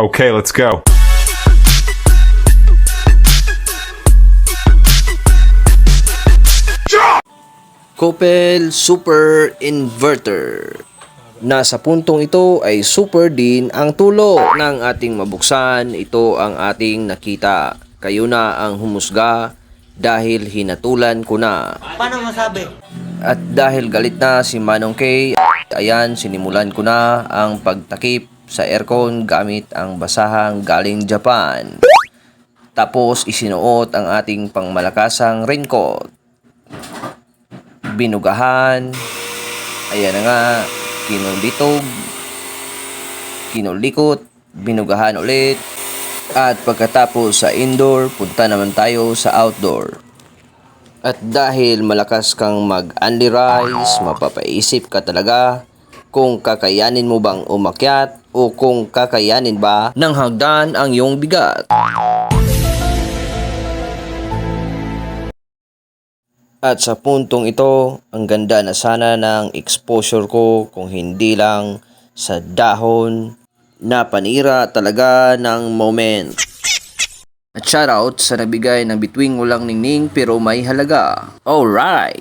Okay, let's go. Coppel Super Inverter. Nasa puntong ito ay super din ang tulo ng ating mabuksan. Ito ang ating nakita. Kayo na ang humusga dahil hinatulan ko na. Paano masabi? At dahil galit na si Manong K, ayan, sinimulan ko na ang pagtakip sa aircon gamit ang basahang galing Japan. Tapos isinuot ang ating pangmalakasang raincoat. Binugahan, ayan na nga, kinulitog, kinulikot, binugahan ulit, at pagkatapos sa indoor, punta naman tayo sa outdoor. At dahil malakas kang mag-only rise, mapapaisip ka talaga kung kakayanin mo bang umakyat o kung kakayanin ba ng hagdan ang iyong bigat. At sa puntong ito, ang ganda na sana ng exposure ko kung hindi lang sa dahon na panira talaga ng moment. At shoutout sa nabigay ng bituing walang ningning pero may halaga. Alright!